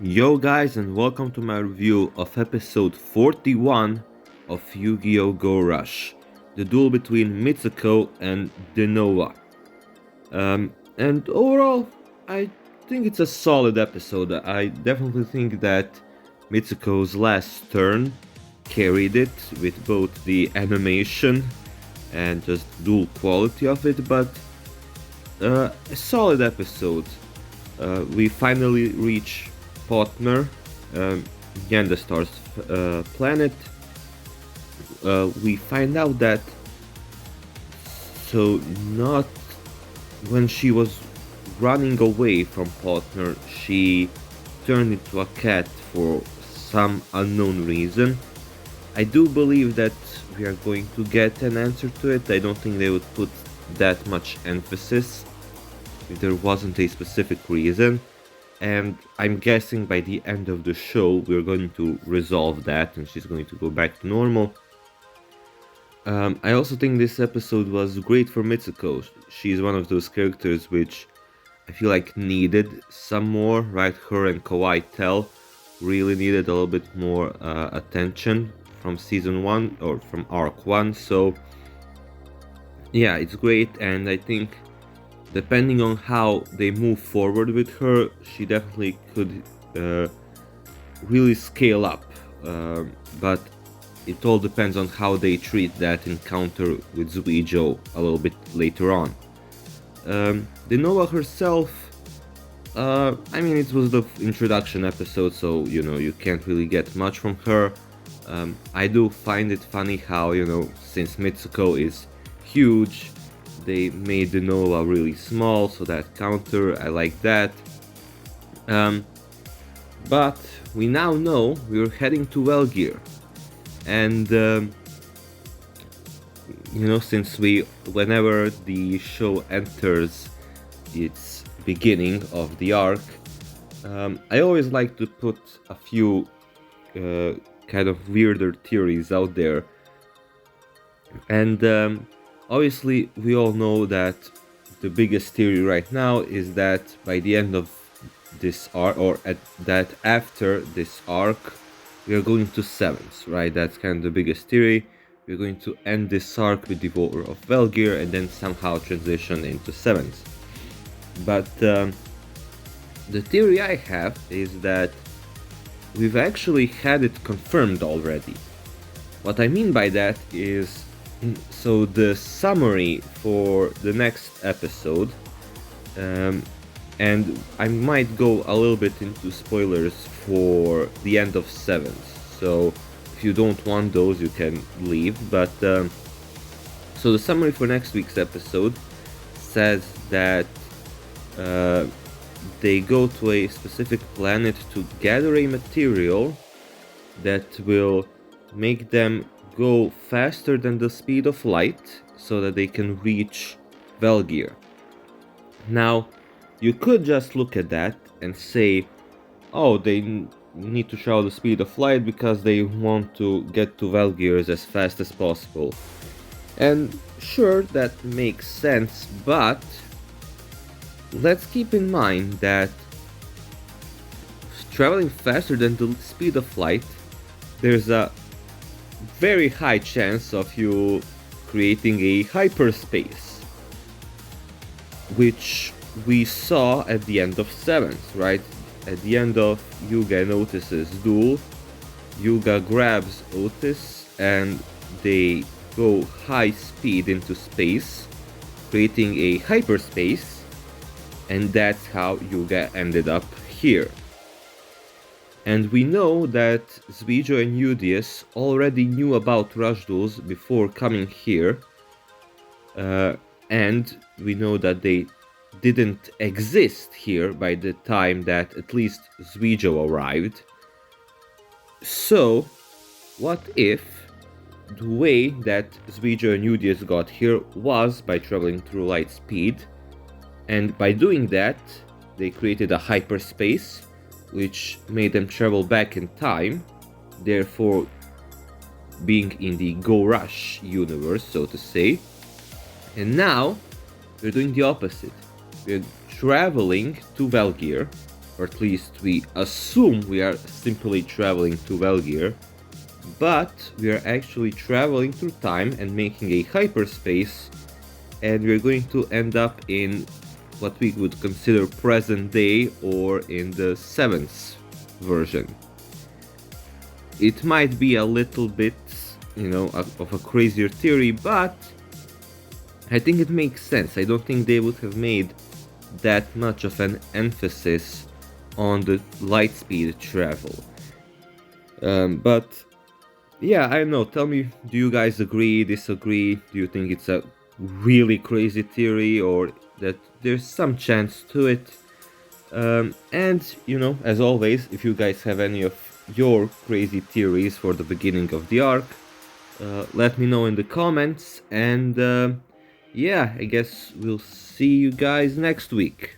Yo guys, and welcome to my review of episode 41 of Yu-Gi-Oh! Go Rush, the duel between Mitsuko and Denoa. And overall, I think it's a solid episode. I definitely think that Mitsuko's last turn carried it with both the animation and just dual quality of it, but a solid episode. We finally reach Potner, Yandastar's planet. We find out that not when she was running away from Potner, she turned into a cat for some unknown reason. I do believe that we are going to get an answer to it. I don't think they would put that much emphasis if there wasn't a specific reason. And I'm guessing by the end of the show we're going to resolve that and she's going to go back to normal. I also think this episode was great for Mitsuko. She's one of those characters which I feel like needed some more, right? Her and Kawaii Tell really needed a little bit more attention from season 1 or from arc 1. So yeah, it's great, and I think depending on how they move forward with her, she definitely could really scale up. But it all depends on how they treat that encounter with Yugioh a little bit later on. Denoa herself, I mean, it was the introduction episode, so you can't really get much from her. I do find it funny how, since Mitsuko is huge, they made the Nova really small, so that counter, I like that. But we now know we're heading to Velgear, and since whenever the show enters its beginning of the arc, I always like to put a few kind of weirder theories out there, and obviously we all know that the biggest theory right now is that by the end of this arc, or that after this arc, we are going to sevens, right? That's kind of the biggest theory. We're going to end this arc with the War of Velgear and then somehow transition into sevens. But the theory I have is that we've actually had it confirmed already. What I mean by that is, so the summary for the next episode, and I might go a little bit into spoilers for the end of sevens, so if you don't want those you can leave, but so the summary for next week's episode says that they go to a specific planet to gather a material that will make them go faster than the speed of light so that they can reach Velgear. Now, you could just look at that and say, oh, they need to travel the speed of light because they want to get to Velgear as fast as possible. And sure, that makes sense, but let's keep in mind that traveling faster than the speed of light, there's a very high chance of you creating a hyperspace, which we saw at the end of sevens, right? At the end of Yuga and Otis's duel, Yuga grabs Otis and they go high speed into space, creating a hyperspace, and that's how Yuga ended up here. And we know that Yugioh and Yugioh already knew about rush duels before coming here, and we know that they didn't exist here by the time that at least Yugioh arrived. So, what if the way that Yugioh and Yugioh got here was by traveling through light speed, and by doing that, they created a hyperspace which made them travel back in time, therefore being in the Go Rush universe, so to say. And now we're doing the opposite. We're traveling to Velgear, or at least we assume we are simply traveling to Velgear, but we are actually traveling through time and making a hyperspace, and we're going to end up in what we would consider present day or in the 7th version. It might be a little bit, of a crazier theory, but I think it makes sense. I don't think they would have made that much of an emphasis on the light speed travel. But yeah, I don't know. Tell me, do you guys agree, disagree? Do you think it's a really crazy theory or that there's some chance to it? And, as always, if you guys have any of your crazy theories for the beginning of the arc, let me know in the comments. And yeah, I guess we'll see you guys next week.